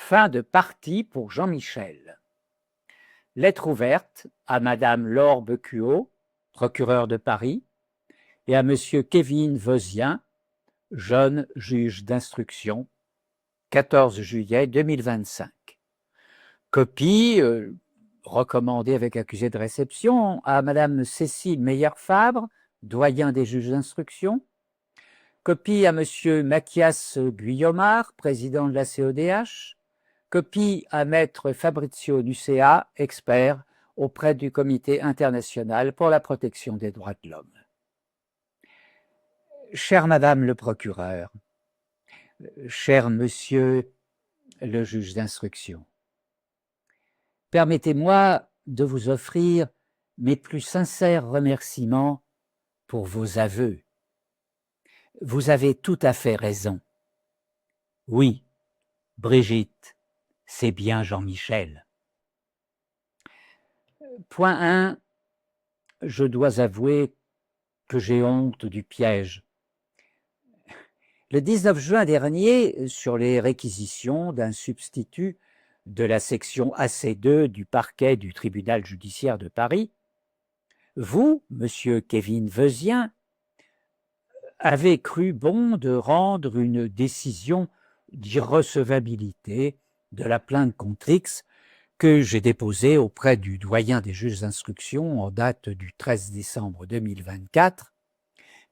Fin de partie pour Jean-Michel. Lettre ouverte à Madame Laure Becuot, procureur de Paris, et à Monsieur Kevin Vezien, jeune juge d'instruction, 14 juillet 2025. Copie recommandée avec accusé de réception à Madame Cécile Meyer-Fabre, doyen des juges d'instruction. Copie à Monsieur Mathias Guillomard, président de la CEDH. Copie à Maître Fabrizio Nucea, expert auprès du Comité international pour la protection des droits de l'homme. Chère Madame le procureur, cher Monsieur le juge d'instruction, permettez-moi de vous offrir mes plus sincères remerciements pour vos aveux. Vous avez tout à fait raison. Oui, Brigitte, c'est bien Jean-Michel. Point 1. Je dois avouer que j'ai honte du piège. Le 19 juin dernier, sur les réquisitions d'un substitut de la section AC2 du parquet du tribunal judiciaire de Paris, vous, monsieur Kevin Vezien, avez cru bon de rendre une décision d'irrecevabilité de la plainte contre X que j'ai déposée auprès du doyen des juges d'instruction en date du 13 décembre 2024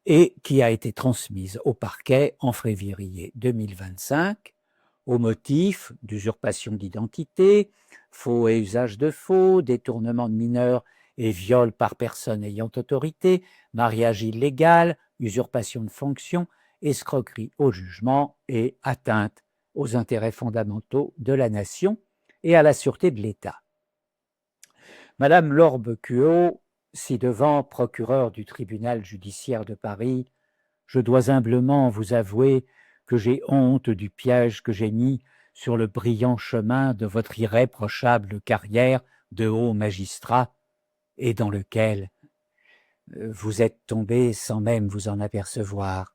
et qui a été transmise au parquet en février 2025 au motif d'usurpation d'identité, faux et usage de faux, détournement de mineurs et viol par personne ayant autorité, mariage illégal, usurpation de fonction, escroquerie au jugement et atteinte aux intérêts fondamentaux de la nation et à la sûreté de l'État. Madame Laure Becuot, ci-devant procureur du tribunal judiciaire de Paris, je dois humblement vous avouer que j'ai honte du piège que j'ai mis sur le brillant chemin de votre irréprochable carrière de haut magistrat et dans lequel vous êtes tombé sans même vous en apercevoir,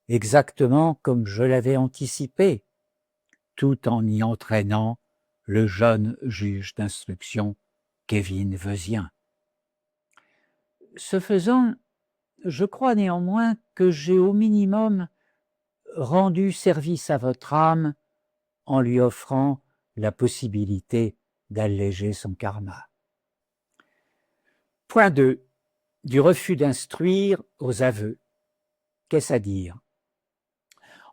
exactement comme je l'avais anticipé, tout en y entraînant le jeune juge d'instruction Kevin Vezien. Ce faisant, je crois néanmoins que j'ai au minimum rendu service à votre âme en lui offrant la possibilité d'alléger son karma. Point 2. Du refus d'instruire aux aveux. Qu'est-ce à dire?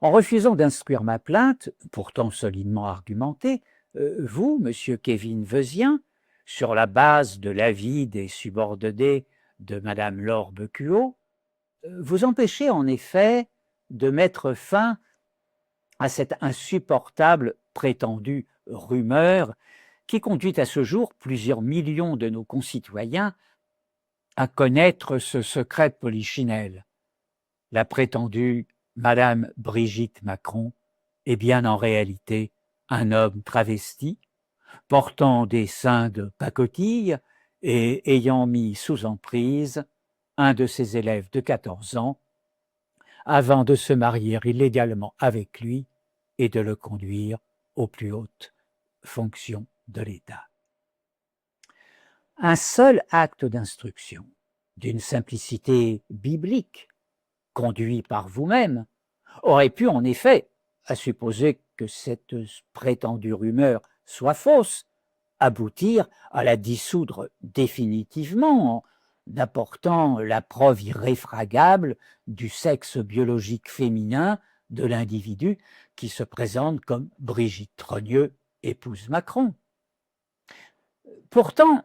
En refusant d'instruire ma plainte, pourtant solidement argumentée, vous, monsieur Kevin Vezien, sur la base de l'avis des subordonnés de madame Laure Becuot, vous empêchez en effet de mettre fin à cette insupportable prétendue rumeur qui conduit à ce jour plusieurs millions de nos concitoyens à connaître ce secret de polichinelle. La prétendue Madame Brigitte Macron est bien en réalité un homme travesti, portant des seins de pacotille et ayant mis sous emprise un de ses élèves de 14 ans avant de se marier illégalement avec lui et de le conduire aux plus hautes fonctions de l'État. Un seul acte d'instruction, d'une simplicité biblique, conduit par vous-même, aurait pu en effet, à supposer que cette prétendue rumeur soit fausse, aboutir à la dissoudre définitivement en apportant la preuve irréfragable du sexe biologique féminin de l'individu qui se présente comme Brigitte Trogneux, épouse Macron. Pourtant,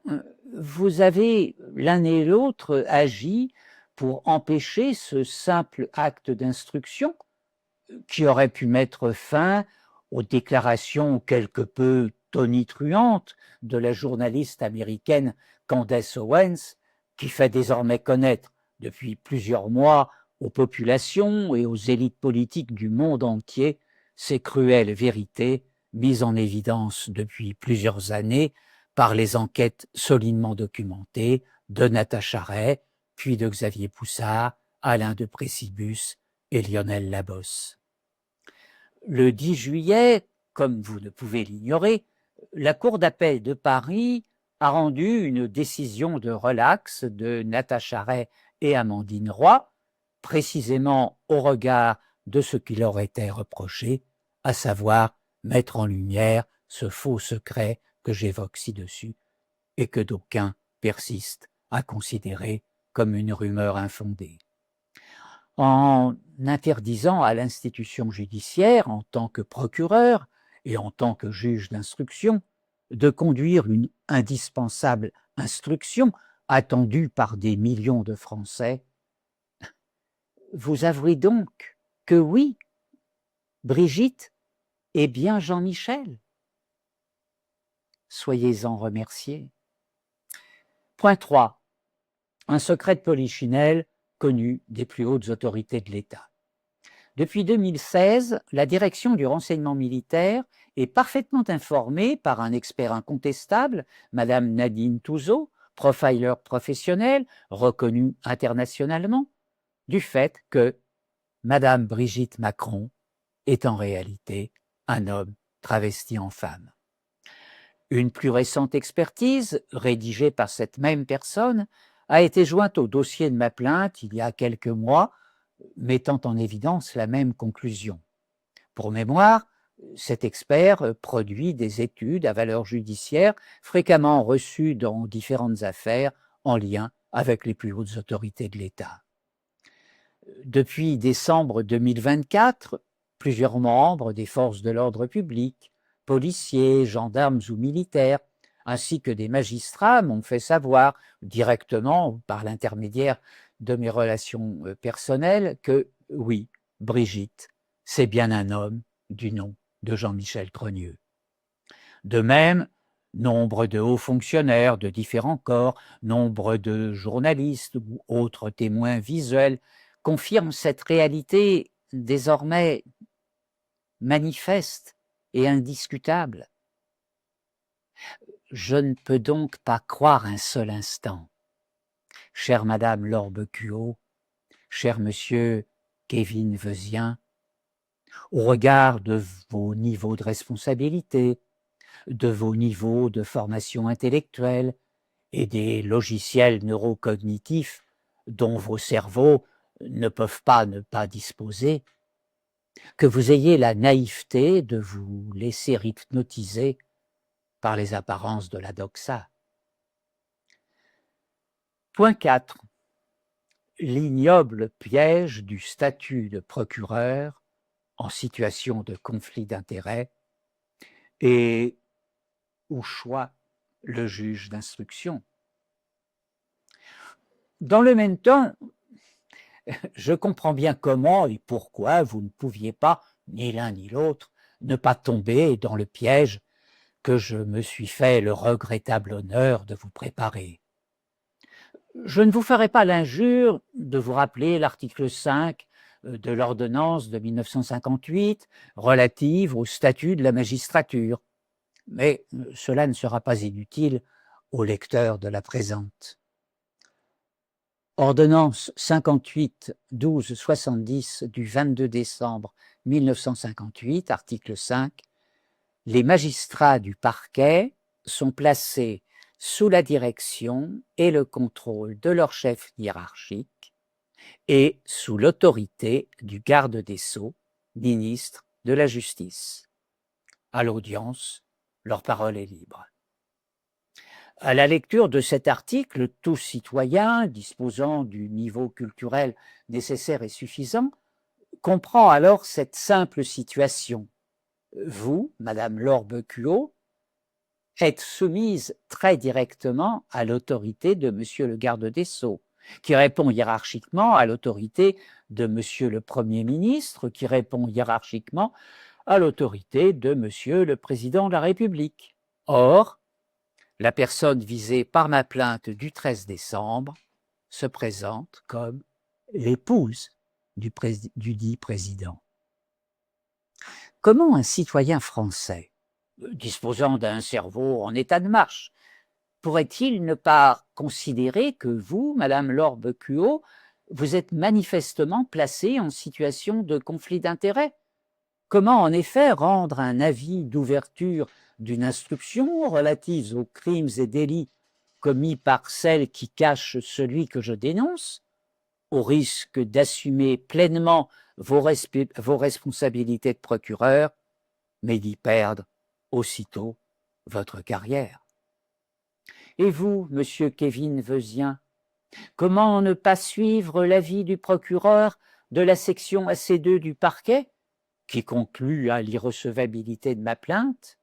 vous avez l'un et l'autre agi pour empêcher ce simple acte d'instruction qui aurait pu mettre fin aux déclarations quelque peu tonitruantes de la journaliste américaine Candace Owens, qui fait désormais connaître depuis plusieurs mois aux populations et aux élites politiques du monde entier ces cruelles vérités mises en évidence depuis plusieurs années par les enquêtes solidement documentées de Natacha Ray, puis de Xavier Poussard, Alain de Pressibus et Lionel Labos. Le 10 juillet, comme vous ne pouvez l'ignorer, la Cour d'appel de Paris a rendu une décision de relax de Natacha Ray et Amandine Roy, précisément au regard de ce qui leur était reproché, à savoir mettre en lumière ce faux secret que j'évoque ci-dessus et que d'aucuns persistent à considérer comme une rumeur infondée. En interdisant à l'institution judiciaire, en tant que procureur et en tant que juge d'instruction, de conduire une indispensable instruction attendue par des millions de Français, vous avouez donc que oui, Brigitte est bien Jean-Michel. Soyez-en remerciés. Point 3. Un secret de Polichinelle connu des plus hautes autorités de l'État. Depuis 2016, la direction du renseignement militaire est parfaitement informée par un expert incontestable, Madame Nadine Touzeau, profiler professionnel, reconnue internationalement, du fait que Madame Brigitte Macron est en réalité un homme travesti en femme. Une plus récente expertise, rédigée par cette même personne, a été jointe au dossier de ma plainte il y a quelques mois, mettant en évidence la même conclusion. Pour mémoire, cet expert produit des études à valeur judiciaire fréquemment reçues dans différentes affaires en lien avec les plus hautes autorités de l'État. Depuis décembre 2024, plusieurs membres des forces de l'ordre public, policiers, gendarmes ou militaires, ainsi que des magistrats m'ont fait savoir directement ou par l'intermédiaire de mes relations personnelles que oui, Brigitte, c'est bien un homme du nom de Jean-Michel Crenieux. De même, nombre de hauts fonctionnaires de différents corps, nombre de journalistes ou autres témoins visuels confirment cette réalité désormais manifeste et indiscutable. Je ne peux donc pas croire un seul instant, chère Madame Laure Becuot, cher Monsieur Kevin Vezien, au regard de vos niveaux de responsabilité, de vos niveaux de formation intellectuelle et des logiciels neurocognitifs dont vos cerveaux ne peuvent pas ne pas disposer, que vous ayez la naïveté de vous laisser hypnotiser par les apparences de la doxa. Point 4. L'ignoble piège du statut de procureur en situation de conflit d'intérêts et au choix le juge d'instruction. Dans le même temps, je comprends bien comment et pourquoi vous ne pouviez pas, ni l'un ni l'autre, ne pas tomber dans le piège que je me suis fait le regrettable honneur de vous préparer. Je ne vous ferai pas l'injure de vous rappeler l'article 5 de l'ordonnance de 1958 relative au statut de la magistrature, mais cela ne sera pas inutile au lecteur de la présente. Ordonnance 58-12-70 du 22 décembre 1958, article 5. Les magistrats du parquet sont placés sous la direction et le contrôle de leur chef hiérarchique et sous l'autorité du garde des Sceaux, ministre de la Justice. À l'audience, leur parole est libre. À la lecture de cet article, tout citoyen disposant du niveau culturel nécessaire et suffisant comprend alors cette simple situation. Vous, Madame Laure Becuot, êtes soumise très directement à l'autorité de Monsieur le garde des Sceaux, qui répond hiérarchiquement à l'autorité de Monsieur le Premier ministre, qui répond hiérarchiquement à l'autorité de Monsieur le Président de la République. Or, la personne visée par ma plainte du 13 décembre se présente comme l'épouse du dit président. Comment un citoyen français, disposant d'un cerveau en état de marche, pourrait-il ne pas considérer que vous, Madame Laure Becuot, vous êtes manifestement placée en situation de conflit d'intérêts, Comment en effet rendre un avis d'ouverture d'une instruction relative aux crimes et délits commis par celle qui cache celui que je dénonce, au risque d'assumer pleinement vos responsabilités de procureur, mais d'y perdre aussitôt votre carrière? Et vous, monsieur Kevin Vezien, comment ne pas suivre l'avis du procureur de la section AC2 du parquet, qui conclut à l'irrecevabilité de ma plainte,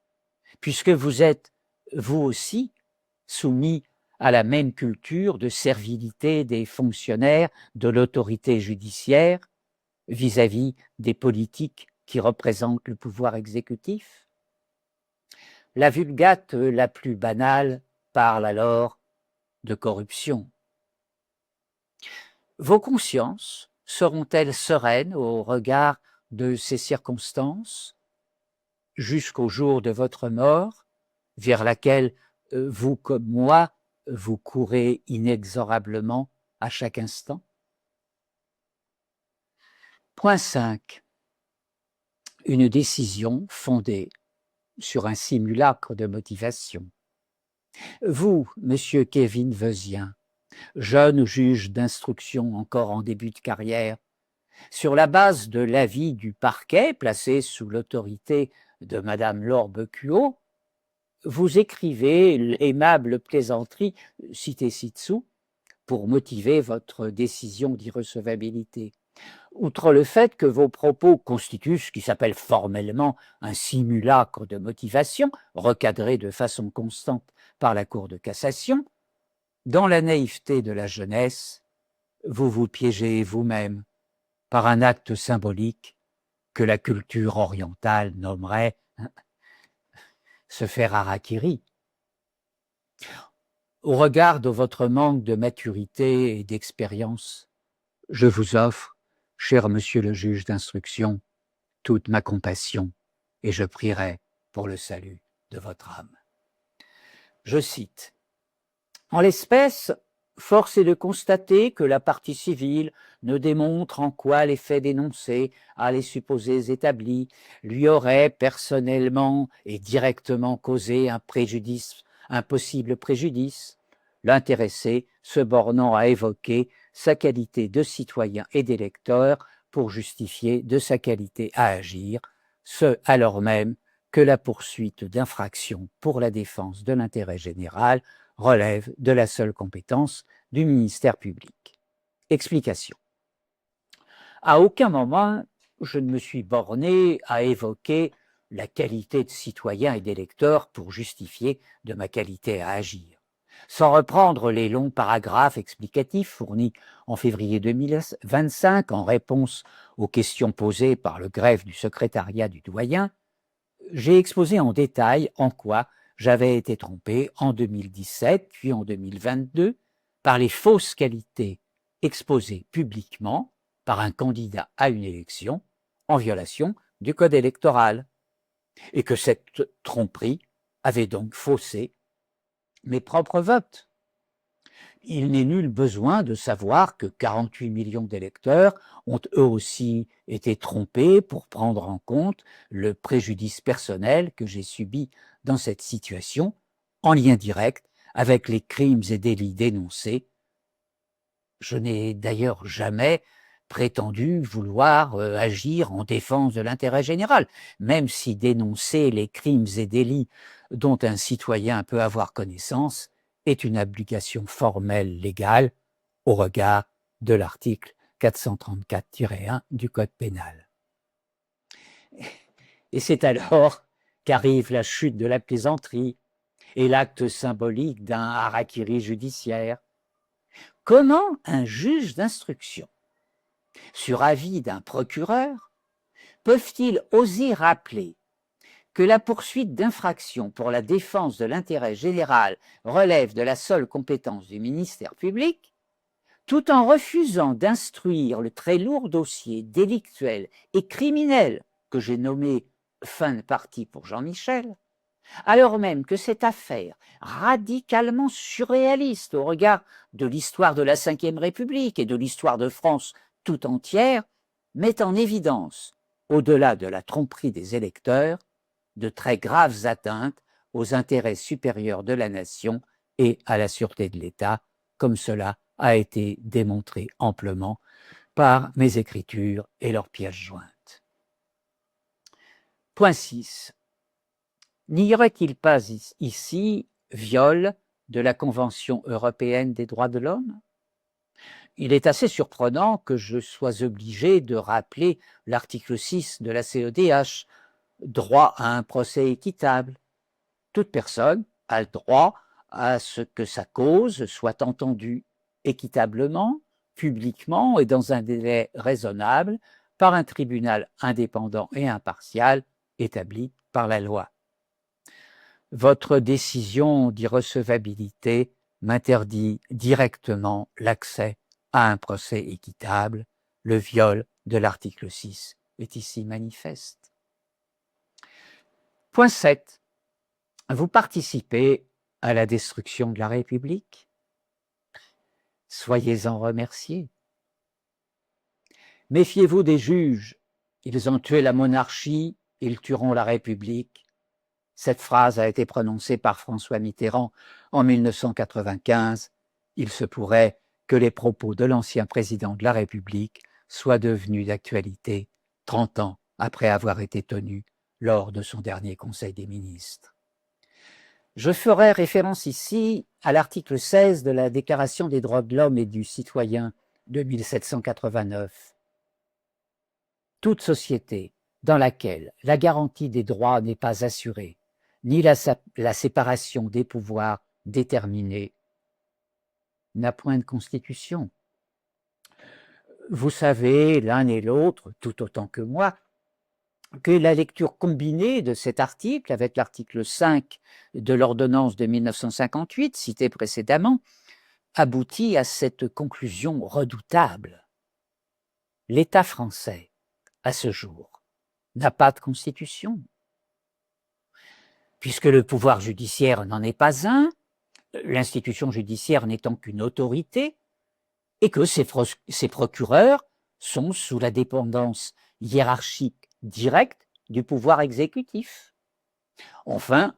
puisque vous êtes, vous aussi, soumis à la même culture de servilité des fonctionnaires de l'autorité judiciaire vis-à-vis des politiques qui représentent le pouvoir exécutif? La vulgate la plus banale parle alors de corruption. Vos consciences seront-elles sereines au regard de ces circonstances jusqu'au jour de votre mort, vers laquelle vous comme moi, vous courez inexorablement à chaque instant? Point 5. Une décision fondée sur un simulacre de motivation. Vous, monsieur Kevin Vezien, jeune juge d'instruction encore en début de carrière, sur la base de l'avis du parquet placé sous l'autorité de madame Laure Becuot, vous écrivez l'aimable plaisanterie citée ci-dessous pour motiver votre décision d'irrecevabilité. Outre le fait que vos propos constituent ce qui s'appelle formellement un simulacre de motivation, recadré de façon constante par la Cour de cassation, dans la naïveté de la jeunesse, vous vous piégez vous-même par un acte symbolique que la culture orientale nommerait se faire harakiri. Au regard de votre manque de maturité et d'expérience, je vous offre, cher monsieur le juge d'instruction, toute ma compassion et je prierai pour le salut de votre âme. Je cite. En l'espèce, force est de constater que la partie civile ne démontre en quoi les faits dénoncés, à les supposés établis, lui auraient personnellement et directement causé un possible préjudice, l'intéressé se bornant à évoquer sa qualité de citoyen et d'électeur pour justifier de sa qualité à agir, ce alors même que la poursuite d'infraction pour la défense de l'intérêt général relève de la seule compétence du ministère public. Explication. À aucun moment, je ne me suis borné à évoquer la qualité de citoyen et d'électeur pour justifier de ma qualité à agir. Sans reprendre les longs paragraphes explicatifs fournis en février 2025 en réponse aux questions posées par le greffe du secrétariat du doyen, j'ai exposé en détail en quoi j'avais été trompé en 2017 puis en 2022 par les fausses qualités exposées publiquement par un candidat à une élection en violation du code électoral, et que cette tromperie avait donc faussé mes propres votes. Il n'est nul besoin de savoir que 48 millions d'électeurs ont eux aussi été trompés pour prendre en compte le préjudice personnel que j'ai subi dans cette situation, en lien direct avec les crimes et délits dénoncés. Je n'ai d'ailleurs jamais prétendu vouloir agir en défense de l'intérêt général, même si dénoncer les crimes et délits dont un citoyen peut avoir connaissance est une obligation formelle légale au regard de l'article 434-1 du Code pénal. Et c'est alors qu'arrive la chute de la plaisanterie et l'acte symbolique d'un harakiri judiciaire. Comment un juge d'instruction, sur avis d'un procureur, peuvent-ils oser rappeler que la poursuite d'infraction pour la défense de l'intérêt général relève de la seule compétence du ministère public, tout en refusant d'instruire le très lourd dossier délictuel et criminel que j'ai nommé fin de partie pour Jean-Michel, alors même que cette affaire, radicalement surréaliste au regard de l'histoire de la Ve République et de l'histoire de France tout entière, met en évidence au-delà de la tromperie des électeurs, de très graves atteintes aux intérêts supérieurs de la nation et à la sûreté de l'État, comme cela a été démontré amplement par mes écritures et leurs pièces jointes. Point 6. N'y aurait-il pas ici viol de la Convention européenne des droits de l'homme? Il est assez surprenant que je sois obligé de rappeler l'article 6 de la CEDH, droit à un procès équitable. Toute personne a le droit à ce que sa cause soit entendue équitablement, publiquement et dans un délai raisonnable par un tribunal indépendant et impartial établi par la loi. Votre décision d'irrecevabilité m'interdit directement l'accès à un procès équitable. Le viol de l'article 6 est ici manifeste. Point 7. Vous participez à la destruction de la République. Soyez-en remerciés. Méfiez-vous des juges. Ils ont tué la monarchie, ils tueront la République. Cette phrase a été prononcée par François Mitterrand en 1995. Il se pourrait que les propos de l'ancien président de la République soient devenus d'actualité 30 ans après avoir été tenus lors de son dernier Conseil des ministres. Je ferai référence ici à l'article 16 de la Déclaration des droits de l'homme et du citoyen de 1789. Toute société dans laquelle la garantie des droits n'est pas assurée, ni la séparation des pouvoirs déterminée, n'a point de constitution. Vous savez, l'un et l'autre, tout autant que moi, que la lecture combinée de cet article avec l'article 5 de l'ordonnance de 1958, citée précédemment, aboutit à cette conclusion redoutable. L'État français, à ce jour, n'a pas de constitution. Puisque le pouvoir judiciaire n'en est pas un, l'institution judiciaire n'étant qu'une autorité, et que ses procureurs sont sous la dépendance hiérarchique directe du pouvoir exécutif. Enfin,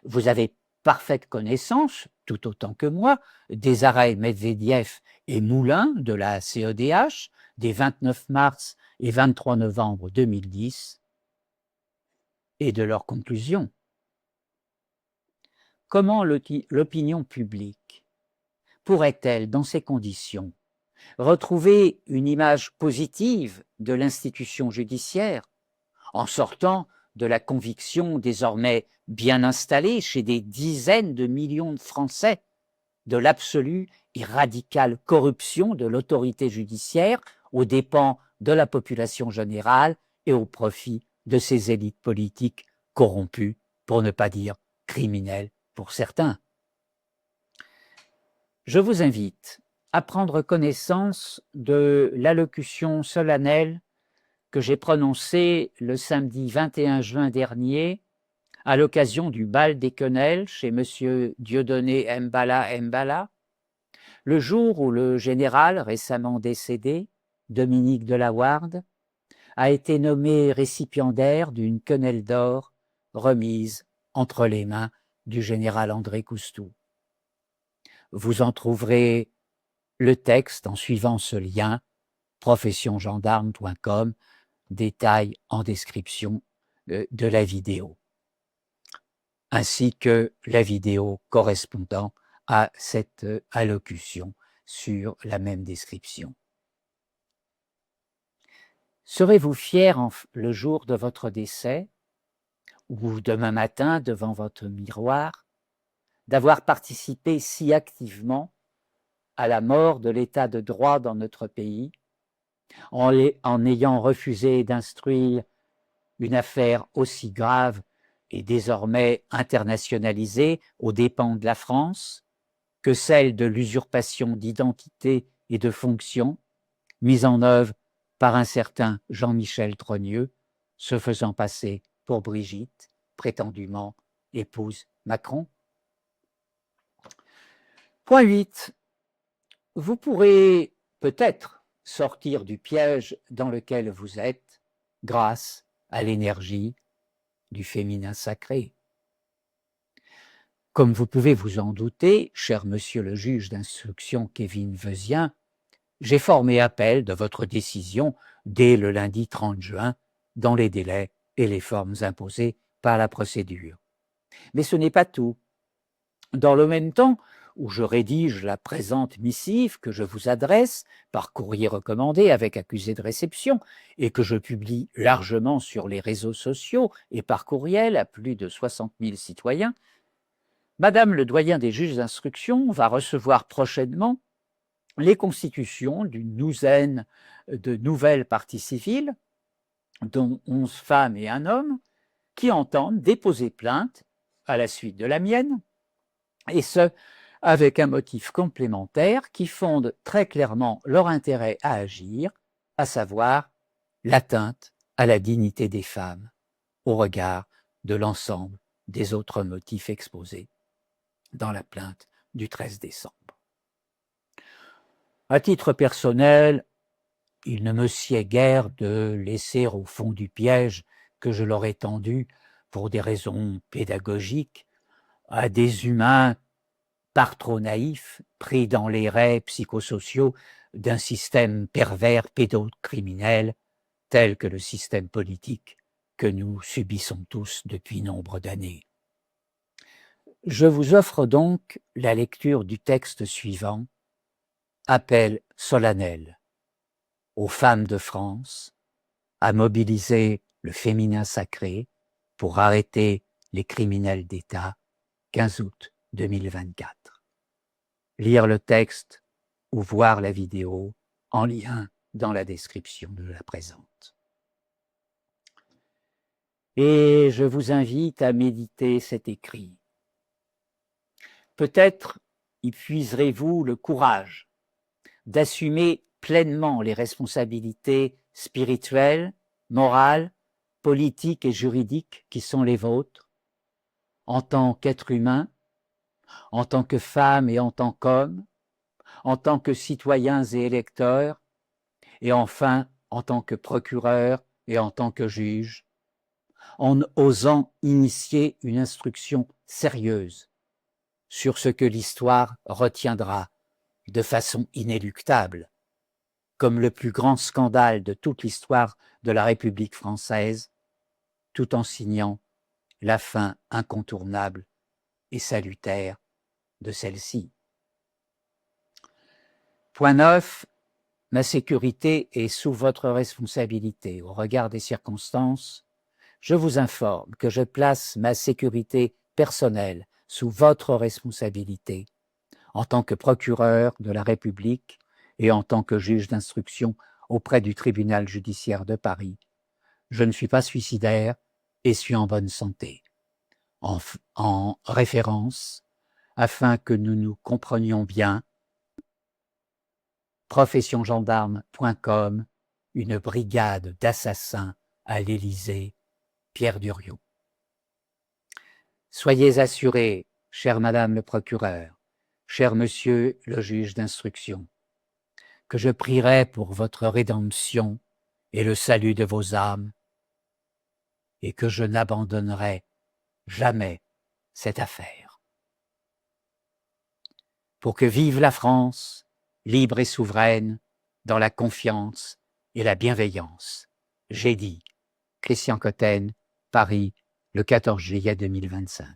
vous avez parfaite connaissance, tout autant que moi, des arrêts Medvedev et Moulin de la CEDH des 29 mars et 23 novembre 2010 et de leurs conclusions. Comment l'opinion publique pourrait-elle, dans ces conditions, retrouver une image positive de l'institution judiciaire en sortant de la conviction désormais bien installée chez des dizaines de millions de Français de l'absolue et radicale corruption de l'autorité judiciaire aux dépens de la population générale et au profit de ces élites politiques corrompues, pour ne pas dire criminelles pour certains. Je vous invite à prendre connaissance de l'allocution solennelle que j'ai prononcée le samedi 21 juin dernier à l'occasion du bal des quenelles chez M. Dieudonné Mbala, le jour où le général récemment décédé, Dominique de la Warde, a été nommé récipiendaire d'une quenelle d'or remise entre les mains du général André Coustou. Vous en trouverez le texte en suivant ce lien, professiongendarme.com, détail en description de la vidéo, ainsi que la vidéo correspondant à cette allocution sur la même description. Serez-vous fier le jour de votre décès ou demain matin devant votre miroir d'avoir participé si activement à la mort de l'état de droit dans notre pays, en ayant refusé d'instruire une affaire aussi grave et désormais internationalisée aux dépens de la France que celle de l'usurpation d'identité et de fonction mise en œuvre par un certain Jean-Michel Trogneux, se faisant passer pour Brigitte, prétendument épouse Macron. Point 8. Vous pourrez peut-être sortir du piège dans lequel vous êtes grâce à l'énergie du féminin sacré. Comme vous pouvez vous en douter, cher monsieur le juge d'instruction Kevin Vezien, j'ai formé appel de votre décision dès le lundi 30 juin, dans les délais et les formes imposées par la procédure. Mais ce n'est pas tout. Dans le même temps où je rédige la présente missive que je vous adresse par courrier recommandé avec accusé de réception et que je publie largement sur les réseaux sociaux et par courriel à plus de 60 000 citoyens, Madame le doyen des juges d'instruction va recevoir prochainement les constitutions d'une douzaine de nouvelles parties civiles, dont 11 femmes et un homme, qui entendent déposer plainte à la suite de la mienne, et ce, avec un motif complémentaire qui fonde très clairement leur intérêt à agir, à savoir l'atteinte à la dignité des femmes, au regard de l'ensemble des autres motifs exposés dans la plainte du 13 décembre. À titre personnel, il ne me sied guère de laisser au fond du piège que je leur ai tendu pour des raisons pédagogiques à des humains par trop naïfs, pris dans les rets psychosociaux d'un système pervers pédocriminel tel que le système politique que nous subissons tous depuis nombre d'années. Je vous offre donc la lecture du texte suivant, appel solennel aux femmes de France à mobiliser le féminin sacré pour arrêter les criminels d'État, 15 août 2024. Lire le texte ou voir la vidéo en lien dans la description de la présente. Et je vous invite à méditer cet écrit. Peut-être y puiserez-vous le courage d'assumer pleinement les responsabilités spirituelles, morales, politiques et juridiques qui sont les vôtres, en tant qu'être humain, en tant que femme et en tant qu'homme, en tant que citoyens et électeurs, et enfin en tant que procureur et en tant que juge, en osant initier une instruction sérieuse sur ce que l'histoire retiendra de façon inéluctable comme le plus grand scandale de toute l'histoire de la République française, tout en signant la fin incontournable et salutaire de celle-ci. Point 9. Ma sécurité est sous votre responsabilité. Au regard des circonstances, je vous informe que je place ma sécurité personnelle sous votre responsabilité en tant que procureur de la République et en tant que juge d'instruction auprès du tribunal judiciaire de Paris. Je ne suis pas suicidaire et suis en bonne santé. En référence, afin que nous nous comprenions bien, professiongendarme.com, une brigade d'assassins à l'Élysée, Pierre Duriau. Soyez assurés, chère Madame le procureur, cher Monsieur le juge d'instruction, que je prierai pour votre rédemption et le salut de vos âmes, et que je n'abandonnerai jamais cette affaire. Pour que vive la France, libre et souveraine, dans la confiance et la bienveillance. J'ai dit, Christian Cotten, Paris, le 14 juillet 2025.